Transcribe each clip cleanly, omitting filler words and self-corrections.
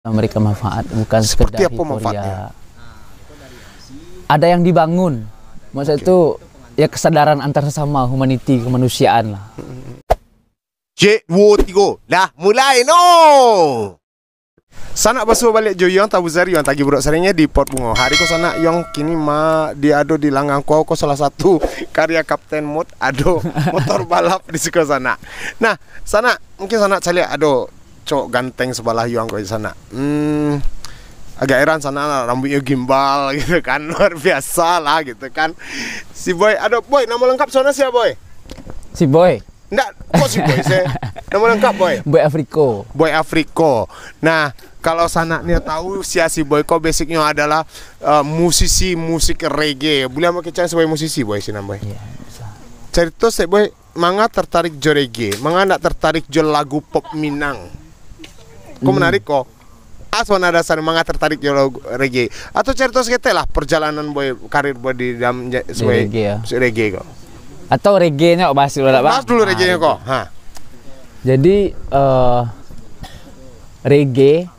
Mereka manfaat, bukan Seperti sekedar apa manfaatnya? euforia. Ada yang dibangun, maksud itu ya kesadaran antar sesama, humanity, kemanusiaan lah. Cik, 2, 3, dah mulai no. Sanak basuh balik Joyong Tabuzari yang tagi buruk seringnya di Port Bungo. Hari ko sanak yang kini dia ado di Langang ko salah satu karya Kapten Mut ado motor balap di suka sana. Nah, sana mungkin sana cari ado cok ganteng sebelah yang ko di sana. Agak heran sana rambutnya gimbal gitu kan, luar biasa lah gitu kan. Si Boy, Boy, nama lengkap sana siapa Boy? Si Boy. Enggak, kok si Boy sih? Nama lengkap Boy? Boy Afriko. Boy Afriko. Nah, kalau sanaknya tahu si Boy kok basicnya adalah musisi musik reggae. Boleh pakai sebagai musisi Boy sih Boy. Iya, bisa. Cerita saya Boy, manga tertarik jo reggae, manga ndak tertarik jo lagu pop Minang. Kok menarik kok? Asal ada dasar manga tertarik jo lagu reggae. Atau cerita sekete lah perjalanan Boy, karir Boy di dalam sebagai reggae ya. Reggae kok. Atau reggae-nya bahas dulu lah, Bang. Bahas dulu reggae-nya kok. Ha. Jadi reggae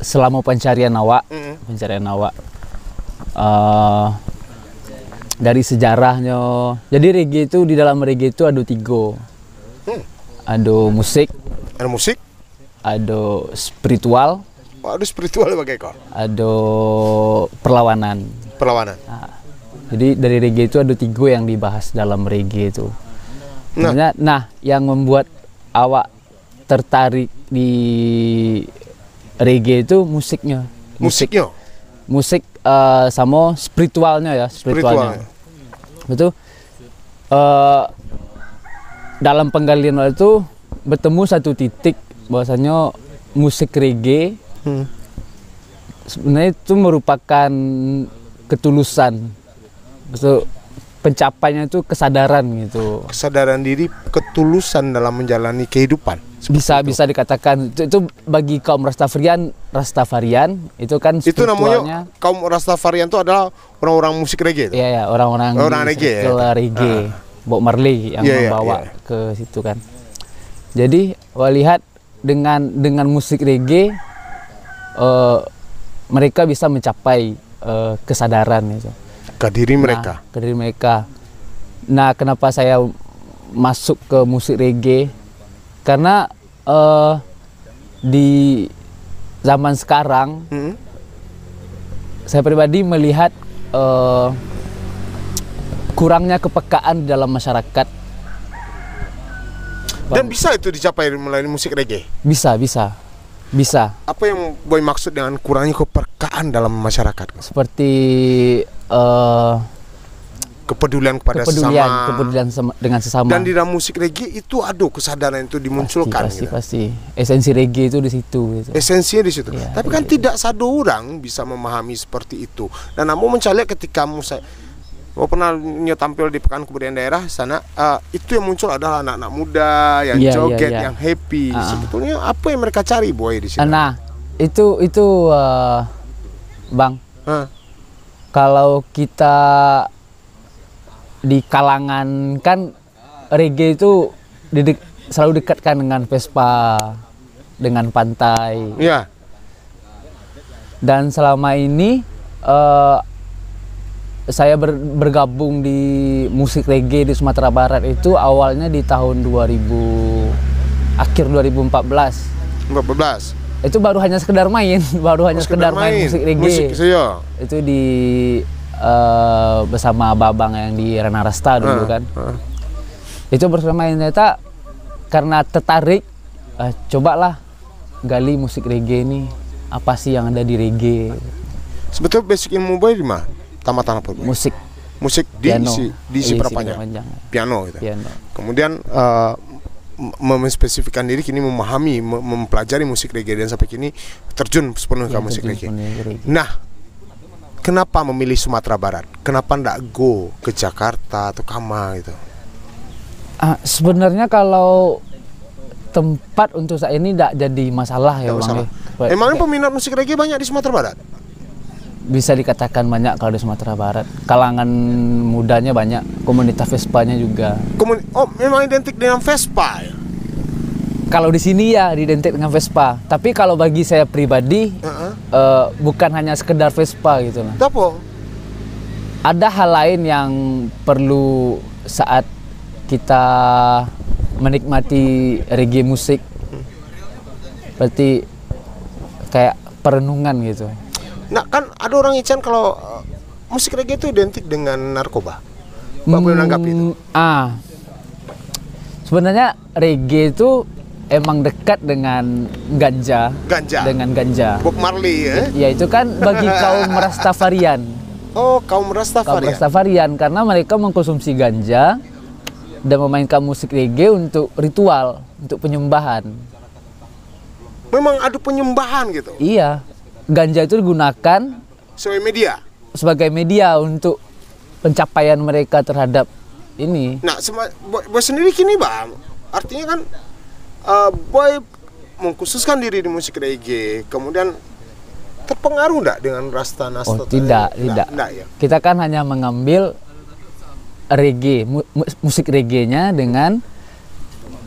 selama pencarian awak, dari sejarahnya. Jadi reggae itu, di dalam reggae itu ada 3. Ada musik, ada spiritual, ada spiritual bagai kok. ada perlawanan. Jadi dari reggae itu ada 3 yang dibahas dalam reggae itu. Nah, yang membuat awak tertarik di reggae itu musiknya. Musik sama spiritualnya ya, spiritualnya. Betul. Dalam penggalian itu bertemu satu titik bahwasanya musik reggae sebenarnya itu merupakan ketulusan. Betul, pencapaiannya itu kesadaran gitu. Kesadaran diri, ketulusan dalam menjalani kehidupan. Bisa dikatakan itu bagi kaum Rastafarian itu kan itu namanya kaum Rastafarian itu adalah orang-orang musik reggae. Iya, orang-orang reggae. Reggae. Bob Marley yang membawa ke situ kan. Jadi lihat dengan musik reggae mereka bisa mencapai kesadaran gitu. Ke diri mereka. Nah, kenapa saya masuk ke musik reggae? Karena di zaman sekarang saya pribadi melihat kurangnya kepekaan dalam masyarakat. Dan bisa itu dicapai melalui musik reggae? Bisa. Apa yang Boy maksud dengan kurangnya kepekaan dalam masyarakat? Seperti kepedulian kepada kepedulian dengan sesama. Dan di dalam musik reggae itu ada kesadaran itu dimunculkan. Pasti. Esensi reggae itu di situ. Gitu. Esensinya di situ. Ya, tapi kan tidak satu orang bisa memahami seperti itu. Dan namun mencari ketika pernah tampil di Pekan Kebudayaan Daerah sana, itu yang muncul adalah anak-anak muda yang joget, yang happy. Sebetulnya apa yang mereka cari Boy di sini? Nah, itu Bang. Kalau kita di kalangan kan reggae itu selalu dekatkan dengan Vespa, dengan pantai. Iya. Dan selama ini saya bergabung di musik reggae di Sumatera Barat itu awalnya di tahun akhir 2014. Itu baru hanya sekedar main, sekedar main musik reggae. Itu di bersama Babang yang di Rana Rasta dulu kan. Itu bersama main, ternyata karena tertarik, cobalah gali musik reggae ini. Apa sih yang ada di reggae? Sebetulnya basic ilmu Boy di mana? Tamat apa? Musik di si perpanjang. Piano gitu. Kemudian memspesifikkan diri kini memahami, mempelajari musik reggae dan sampai kini terjun sepenuhnya ke musik reggae. Nah, kenapa memilih Sumatera Barat? Kenapa ndak go ke Jakarta atau Kama gitu? Sebenarnya kalau tempat untuk saat ini ndak jadi masalah ya Bang. Emangnya peminat musik reggae banyak di Sumatera Barat? Bisa dikatakan banyak kalau di Sumatera Barat. Kalangan mudanya banyak, komunitas Vespanya juga. Memang identik dengan Vespa ya? Kalau di sini ya diidentik dengan Vespa. Tapi kalau bagi saya pribadi bukan hanya sekedar Vespa gitu lah. Apa? Ada hal lain yang perlu saat kita menikmati reggae musik. Berarti kayak perenungan gitu. Nah kan ada orang Ican kalau musik reggae itu identik dengan narkoba. Bapak boleh menanggapi itu? Sebenarnya reggae itu emang dekat dengan ganja. Dengan ganja. Bob Marley ya? Ya itu kan bagi kaum Rastafarian. Oh, kaum Rastafarian. Kaum Rastafarian karena mereka mengkonsumsi ganja dan memainkan musik reggae untuk ritual, untuk penyembahan. Memang ada penyembahan gitu? Iya. Ganja itu digunakan sebagai media untuk pencapaian mereka terhadap ini. Nah, Boy sendiri kini Bang, artinya kan Boy mengkhususkan diri di musik reggae, kemudian terpengaruh enggak dengan Rasta-Nasta? Oh, tidak. Ya? Kita kan hanya mengambil reggae, musik reggae-nya dengan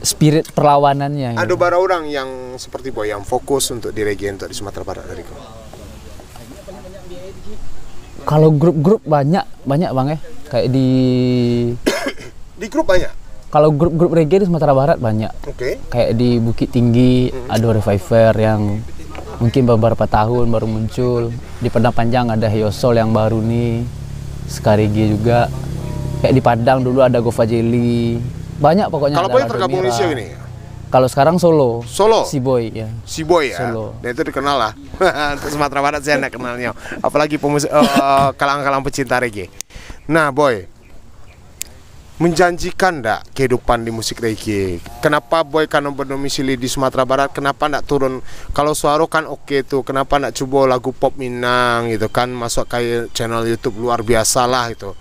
spirit perlawanannya. Ada bara orang yang seperti Boy yang fokus untuk di reggae untuk di Sumatera Barat dari kau? Kalau grup-grup banyak Bang ya. Kayak di di grup banyak. Kalau grup-grup reggae di Sumatera Barat banyak. Oke. Kayak di Bukit Tinggi ada Reviver yang mungkin beberapa tahun baru muncul. Di Padang Panjang ada Heyosol yang baru nih. Ska reggae juga. Kayak di Padang dulu ada Gova Jelly. Banyak pokoknya. Kalau Boy tergabung di sini ini? Kalau sekarang solo. Si Boy ya. Si Boy ya. Solo. Dan itu dikenal lah. Untuk Sumatera Barat saya enggak kenalnya. Apalagi kalangan-kalangan pecinta reggae. Nah, Boy. Menjanjikan enggak kehidupan di musik reggae? Kenapa Boy karena berdomisili di Sumatera Barat, kenapa enggak turun? Kalau Suaro kan oke tuh, kenapa enggak coba lagu pop Minang gitu kan, masuk kayak channel YouTube luar biasa lah gitu.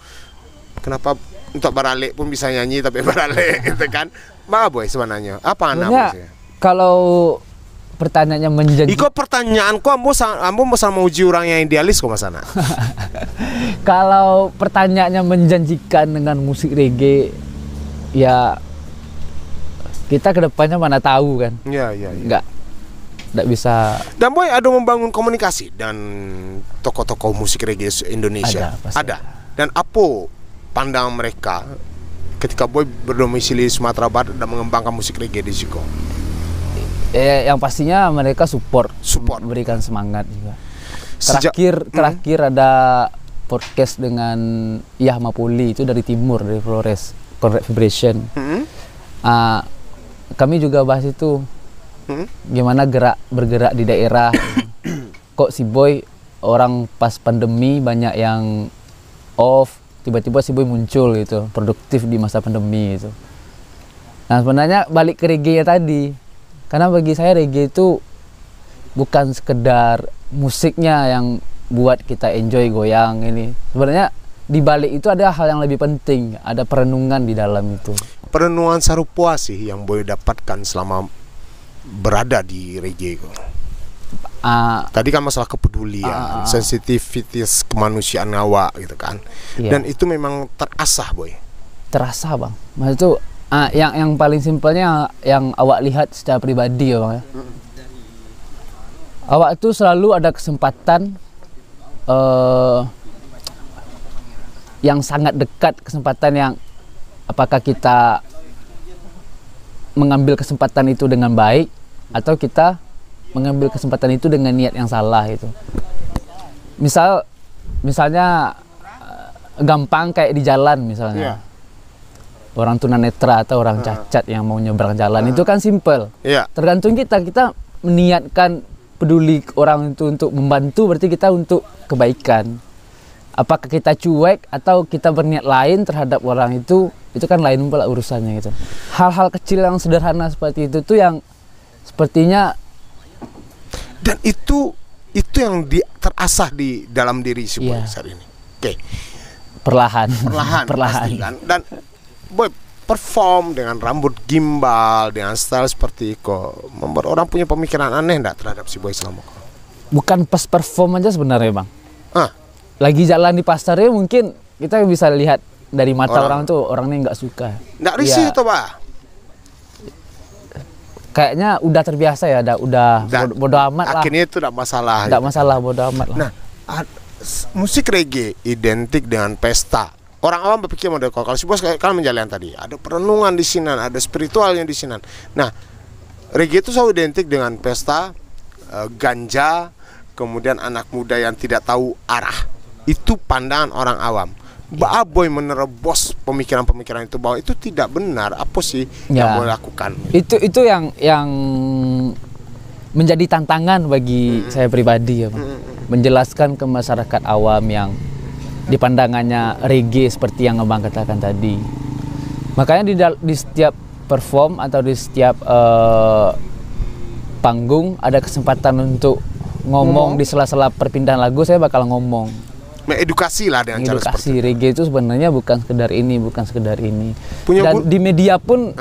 Kenapa untuk Baralik pun bisa nyanyi tapi Baralik gitu kan? Boy sebenarnya apa anak sih? Kalau pertanyaannya menjanjikan. Iko pertanyaanku ambo mau sama uji orang yang idealis kok Mas Ana. Kalau pertanyaannya menjanjikan dengan musik reggae, ya kita kedepannya mana tahu kan? Iya. Nggak bisa. Dan Boy ada membangun komunikasi dan tokoh-tokoh musik reggae Indonesia. Ada. Dan apa pandangan mereka ketika Boy berdomisili di Sumatera Barat dan mengembangkan musik reggae di Ziko? Yang pastinya mereka support, memberikan semangat juga. Terakhir ada podcast dengan Yahma Poli itu dari timur, dari Flores, Conrad Vibration. Kami juga bahas itu, gimana bergerak di daerah. Kok si Boy orang pas pandemi banyak yang off, tiba-tiba si Boy muncul gitu, produktif di masa pandemi itu. Nah sebenarnya balik ke reggae tadi, karena bagi saya reggae itu bukan sekedar musiknya yang buat kita enjoy goyang ini. Sebenarnya di balik itu ada hal yang lebih penting, ada perenungan di dalam itu. Perenungan sarupa sih yang Boy dapatkan selama berada di reggae. Tadi kan masalah kepedulian, sensitivitas kemanusiaan awak gitu kan. Iya. Dan itu memang terasah Boy. Terasa Bang. Maksud itu yang paling simpelnya yang awak lihat secara pribadi ya Bang ya. Awak itu selalu ada kesempatan yang sangat dekat, kesempatan yang apakah kita mengambil kesempatan itu dengan baik atau kita mengambil kesempatan itu dengan niat yang salah itu. Misalnya gampang kayak di jalan misalnya. Orang tunanetra atau orang cacat yang mau nyebrang jalan itu kan simple. Tergantung kita meniatkan peduli orang itu untuk membantu, berarti kita untuk kebaikan. Apakah kita cuek atau kita berniat lain terhadap orang itu kan lain pula urusannya gitu. Hal-hal kecil yang sederhana seperti itu tuh yang sepertinya, dan itu yang terasah di dalam diri si Boy saat ini. Perlahan. Pasti kan? Dan Boy perform dengan rambut gimbal, dengan style seperti itu, membuat orang punya pemikiran aneh enggak terhadap si Boy selama itu? Bukan pas perform aja sebenarnya Bang. Lagi jalan di pasar ya mungkin kita bisa lihat dari mata orang tuh orangnya nggak suka. Nggak risih tuh Pak? kayaknya udah terbiasa ya, udah bodo amat lah. Akhirnya itu tidak masalah. Tidak masalah, bodo amat lah. Nah, musik reggae identik dengan pesta. Orang awam berpikir model kalau si bos kalian menjalan tadi, ada perenungan di sini, ada spiritualnya di sini. Nah, reggae itu selalu identik dengan pesta, ganja, kemudian anak muda yang tidak tahu arah. Itu pandangan orang awam. Boy menerobos pemikiran-pemikiran itu bahwa itu tidak benar. Apa sih yang boleh lakukan? Itu yang menjadi tantangan bagi saya pribadi ya, Bang. Menjelaskan ke masyarakat awam yang di pandangannya reggae seperti yang Abang katakan tadi. Makanya di setiap perform atau di setiap panggung ada kesempatan untuk ngomong di sela-sela perpindahan lagu, saya bakal ngomong. Edukasi lah dengan cara seperti itu. Reggae itu sebenarnya bukan sekedar ini, bukan sekedar ini. Dan di media pun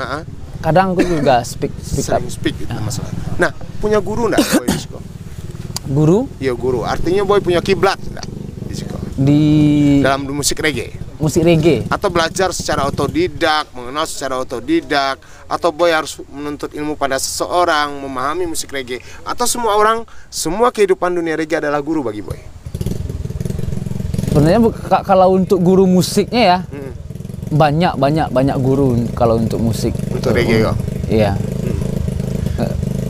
kadang aku juga speak itu masalah. Nah, punya guru enggak Boy Disco? Guru? Iya, guru. Artinya Boy punya kiblat enggak? Dalam musik reggae. Musik reggae. Atau belajar secara otodidak, mengenal secara otodidak, atau Boy harus menuntut ilmu pada seseorang, memahami musik reggae, atau semua kehidupan dunia reggae adalah guru bagi Boy. Sebenarnya kalau untuk guru musiknya ya, banyak guru kalau untuk musik. Untuk reggae kok. Iya.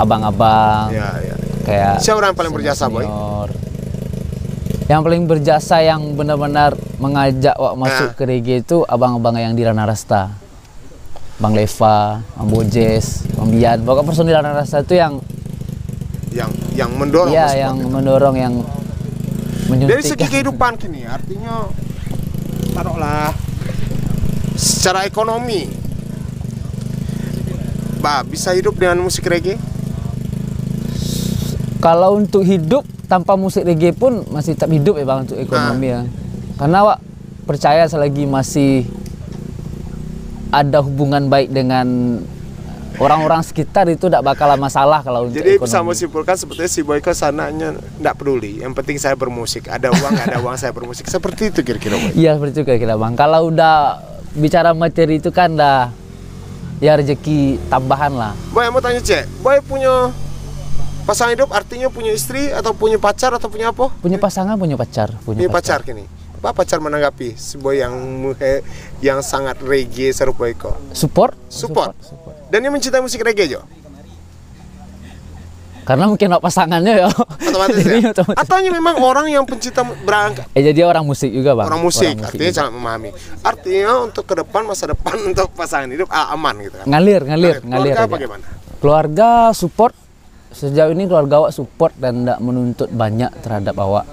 Abang-abang. Iya. Kayak siapa orang yang paling berjasa, Boy? Yang paling berjasa yang benar-benar mengajak masuk ke reggae itu abang-abang yang di Rana Rasta. Bang Leva, Bang Bojes, Bang Bian. Pokoknya personil Rana Rasta itu yang mendorong. Iya, yang mendorong, yang menyuntik. Dari segi kehidupan kini, artinya taruhlah secara ekonomi, bisa hidup dengan musik reggae? Kalau untuk hidup tanpa musik reggae pun masih tetap hidup ya Bang, untuk ekonomi ya. Karena percaya selagi masih ada hubungan baik dengan orang-orang sekitar itu tidak bakal masalah kalau untuk jadi ekonomi. Bisa menyimpulkan sebetulnya si Boy ke sananya tidak peduli, yang penting saya bermusik, ada uang nggak ada uang saya bermusik, seperti itu kira-kira Boy? Iya, seperti itu kira-kira Bang. Kalau udah bicara materi itu kan dah ya rezeki tambahan lah. Boy, mau tanya Boy punya pasangan hidup, artinya punya istri atau punya pacar atau punya apa? Punya pasangan, punya pacar. Punya pacar kini. Apa pacar menanggapi si Boy yang sangat reggae serupa Eko? Support. Dan dia mencintai musik reggae Jo? Karena mungkin pasangannya ya. Otomatis ya? Atau memang orang yang pencinta berangkat? Jadi orang musik juga Bang. Orang musik artinya juga sangat memahami. Artinya untuk ke depan, masa depan untuk pasangan hidup aman gitu kan? Ngalir. Keluarga bagaimana? Keluarga support. Sejauh ini keluarga awak support dan tidak menuntut banyak terhadap awak.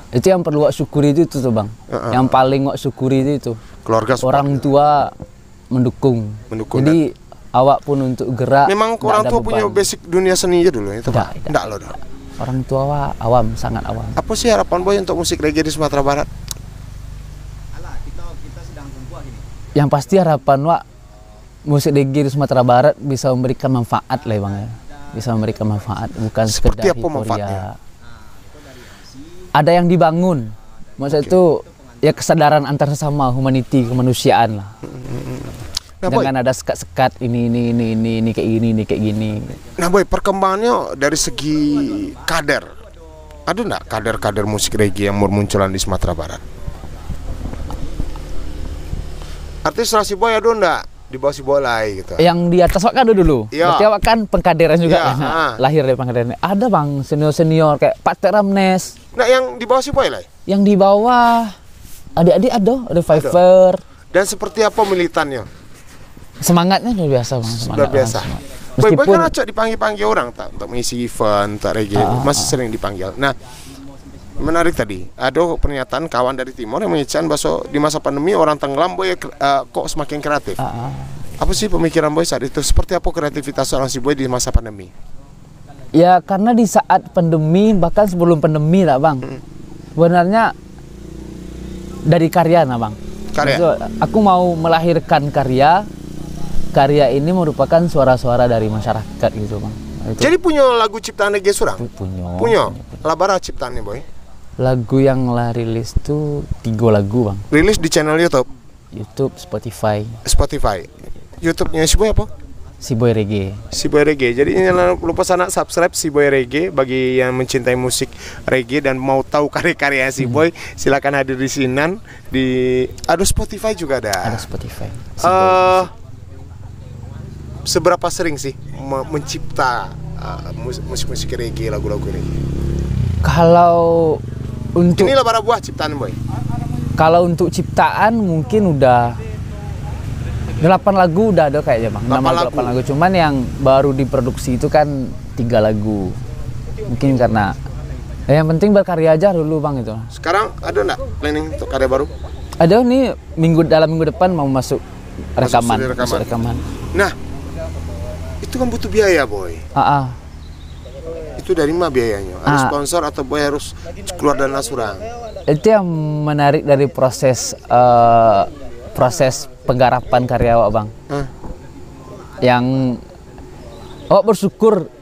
Itu yang perlu awak syukuri itu tuh Bang. Yang paling awak syukuri itu. Keluarga support. Orang tua mendukung. Jadi awak pun untuk gerak. Memang orang tua punya basic dunia seni aja dulu itu Pak? Tidak loh. Orang tua awak awam, sangat awam. Apa sih harapan Boy untuk musik reggae di Sumatera Barat? Yang pasti harapan awak musik reggae di Sumatera Barat bisa memberikan manfaat lah Bang ya. Bisa memberikan manfaat, bukan sekedar hiporia. Ada yang dibangun, maksud itu ya kesadaran antar sesama, humanity, kemanusiaan lah. Nah, jangan ada sekat-sekat ini kayak gini. Nah Boy, perkembangannya dari segi kader, ada nggak kader-kader musik reggae yang bermunculan di Sumatera Barat? Artis si Boy ada nggak? Di bawah si Bolai gitu. Yang di atas wak ada dulu. Ya. Berarti awak kan pengkaderan juga. Ya, lahir dari pengkaderan. Ada Bang senior kayak Pak Teramnes. Nah, yang di bawah si Boy lah. Yang di bawah adik-adik ada Fiverr. Dan seperti apa militannya? Semangatnya luar biasa Bang. Luar biasa. Boy kan acak dipanggil orang tak untuk mengisi event, tak reggae. Masih sering dipanggil. Nah, menarik tadi, ada pernyataan kawan dari Timor yang mengatakan bahwa di masa pandemi orang tenggelam Boy kok semakin kreatif. Apa sih pemikiran Boy saat itu? Seperti apa kreativitas seorang si Boy di masa pandemi? Ya karena di saat pandemi, bahkan sebelum pandemi lah Bang, sebenarnya dari karya nah Bang. Karya? Aku mau melahirkan karya ini merupakan suara-suara dari masyarakat gitu Bang. Itu. Jadi punya lagu ciptaan reggae surang? Punya. Labara ciptaannya Boy? Lagu yang rilis tuh 3 lagu Bang. Rilis di channel YouTube? YouTube, Spotify. YouTube-nya si Boy apa? Si Boy Reggae. Si Boy Reggae. Jadi jangan lupa sana subscribe Si Boy Reggae bagi yang mencintai musik reggae dan mau tahu karya-karya si Boy, silakan hadir di Sinan di Spotify juga ada. Ada Spotify. Seberapa sering sih mencipta musik-musik reggae, lagu-lagu reggae? Kalau untuk inilah para buah ciptaan Boy. Kalau untuk ciptaan mungkin udah 8 lagu udah ada kayaknya Bang. 8 lagu. Cuman yang baru diproduksi itu kan 3 lagu. Mungkin karena yang penting berkarya aja dulu Bang itu. Sekarang ada enggak planning untuk karya baru? Ada nih dalam minggu depan mau masuk rekaman. Nah, itu kan butuh biaya Boy. Itu dari mana biayanya? Ada sponsor atau Boy harus keluar dana surang? Itu yang menarik dari proses penggarapan karya awak Bang. Yang awak bersyukur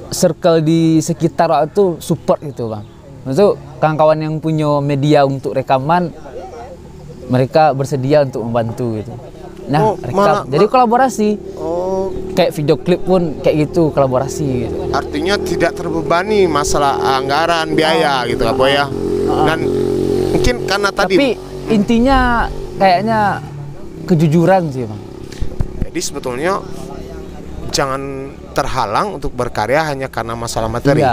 circle di sekitar awak itu support gitu Bang. Itu kawan-kawan yang punya media untuk rekaman, mereka bersedia untuk membantu gitu. Nah, jadi kolaborasi. Kayak video klip pun kayak gitu, kolaborasi gitu. Artinya tidak terbebani masalah anggaran, biaya gitu lah Boy ya. Dan mungkin karena tadi intinya kayaknya kejujuran sih Bang. Jadi sebetulnya jangan terhalang untuk berkarya hanya karena masalah materi.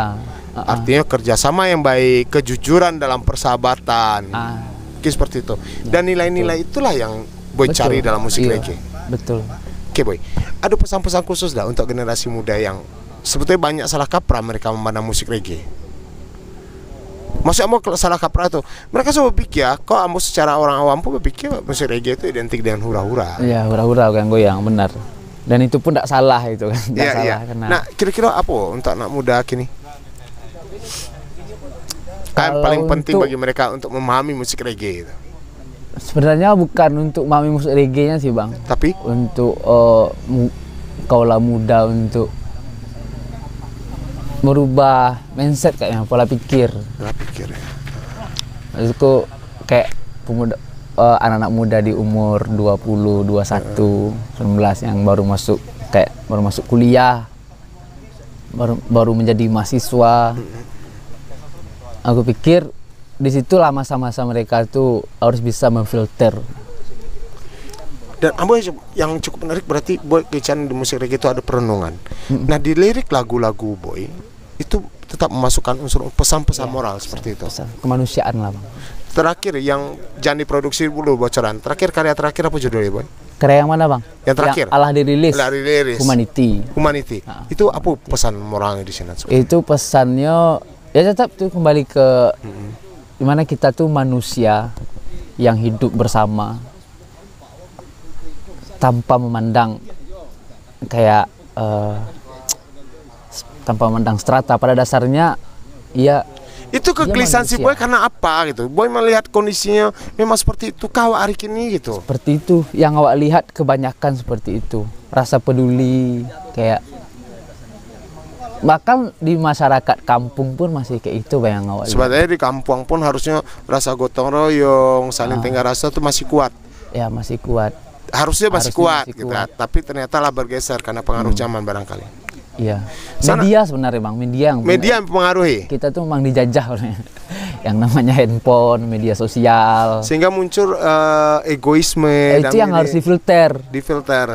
Artinya kerjasama yang baik, kejujuran dalam persahabatan, seperti itu. Dan nilai-nilai itulah yang Boy cari dalam musik reggae. Betul. Oke Boy, ada pesan-pesan khusus dah untuk generasi muda yang sebetulnya banyak salah kaprah mereka memandang musik reggae. Maksudnya mau salah kaprah itu, mereka semua berpikir ya, kok kamu secara orang awam pun berpikir musik reggae itu identik dengan hura-hura. Iya, hura-hura kan goyang, benar. Dan itu pun tidak salah itu kan. Iya. Nah, kira-kira apa untuk anak muda kini? Yang paling penting bagi mereka untuk memahami musik reggae itu? Sebenarnya bukan untuk memahami musik reggae-nya sih Bang. Tapi untuk kaula muda untuk merubah mindset kayaknya, pola pikir ya. Itu kayak pemuda, anak-anak muda di umur 20, 21, 19 yang baru masuk kuliah, baru menjadi mahasiswa. Aku pikir di situlah masa-masa mereka tuh harus bisa memfilter. Dan yang cukup menarik berarti Boy kecan di musik reggae itu ada perenungan. Nah di lirik lagu-lagu Boy itu tetap memasukkan unsur pesan-pesan moral seperti itu. Pesan kemanusiaan lah Bang. Terakhir yang jangan diproduksi dulu bocoran. Karya terakhir apa judulnya Boy? Karya yang mana Bang? Yang terakhir. Yang Allah dirilis. Humanity. Itu apa pesan moralnya di sini? Itu pesannya ya tetap tuh kembali ke dimana kita tuh manusia yang hidup bersama tanpa memandang kayak tanpa memandang strata. Pada dasarnya ya itu kegelisahan si Boy karena apa gitu. Boy melihat kondisinya memang seperti itu kau hari ini gitu. Seperti itu yang awak lihat, kebanyakan seperti itu. Rasa peduli kayak bahkan di masyarakat kampung pun masih kayak itu bayang awak. Sebenarnya di kampung pun harusnya rasa gotong royong, saling tengah rasa itu masih kuat. Ya masih kuat. Harusnya masih kuat gitu. Tapi ternyata lah bergeser karena pengaruh zaman barangkali. Iya. Media sebenarnya Bang, media yang mempengaruhi. Kita tuh memang dijajah oleh yang namanya handphone, media sosial. Sehingga muncul egoisme. Itu yang harus difilter.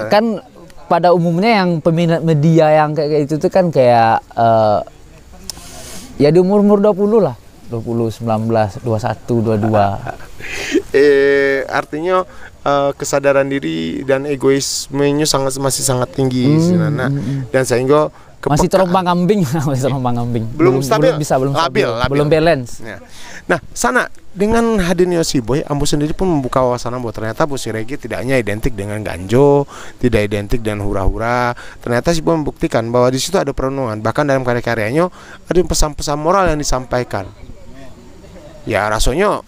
Kan pada umumnya yang peminat media yang kayak itu tuh kan kayak ya di umur 20 lah, 20, 19, 21, 22. Artinya kesadaran diri dan egoismenya masih sangat tinggi dan sehingga masih terombang-ambing, belum stabil, belum balance. Nah, sana dengan hadirnya si Boy, Ambo sendiri pun membuka wawasan Ambo. Ternyata musik reggae tidak hanya identik dengan ganjo, tidak identik dengan hura-hura. Ternyata si Boy membuktikan bahwa di situ ada perenungan. Bahkan dalam karya-karyanya ada pesan-pesan moral yang disampaikan. Ya rasanya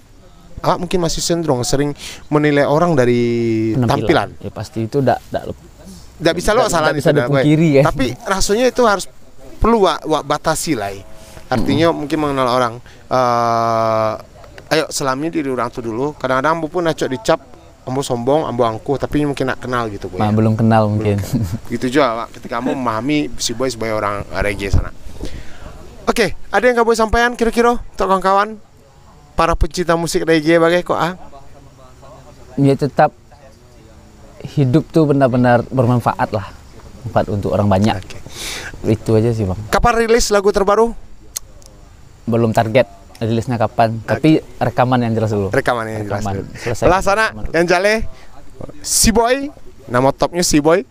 mungkin masih cenderung sering menilai orang dari tampilan. Ya pasti itu tidak bisa lo salah bisa dipungkiri ya. Tapi rasanya itu harus perlu batasi lah. Artinya mungkin mengenal orang. Ayo selami diri orang tuh dulu. Kadang-kadang pun acok dicap ambo sombong, ambo angkuh, tapi mungkin nak kenal gitu boy. Nah, belum kenal mungkin. Gitu juga Pak, ketika kamu memahami si boy sebagai orang reggae sana. Oke, ada yang kamu sampaikan kira-kira untuk kawan-kawan para pecinta musik reggae bagai kok Ya tetap hidup tuh benar-benar bermanfaat lah, manfaat untuk orang banyak. Oke. Itu aja sih Bang. Kapan rilis lagu terbaru? Belum target rilisnya kapan, tapi rekaman yang jelas dulu. Rekaman yang jelas dulu. Selesai. Sebelah sana yang jale si boy, nama topnya si boy.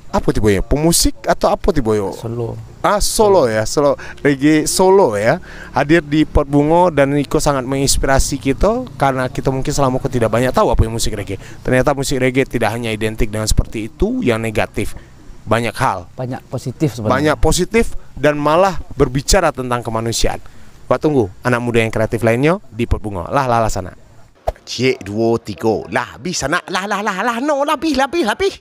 Apa tiba ya? Pemusik atau apa tiba ya? Solo. Solo ya, solo reggae solo ya. Hadir di Pot Bungo dan Niko sangat menginspirasi kita karena kita mungkin selama itu tidak banyak tahu apa yang musik reggae. Ternyata musik reggae tidak hanya identik dengan seperti itu yang negatif. Banyak hal. Banyak positif sebenarnya. Banyak positif dan malah berbicara tentang kemanusiaan. Pak tunggu anak muda yang kreatif lainnya di Pot Bungo. Lah sana. Cek 2 3 lah bisa nak lah no lebih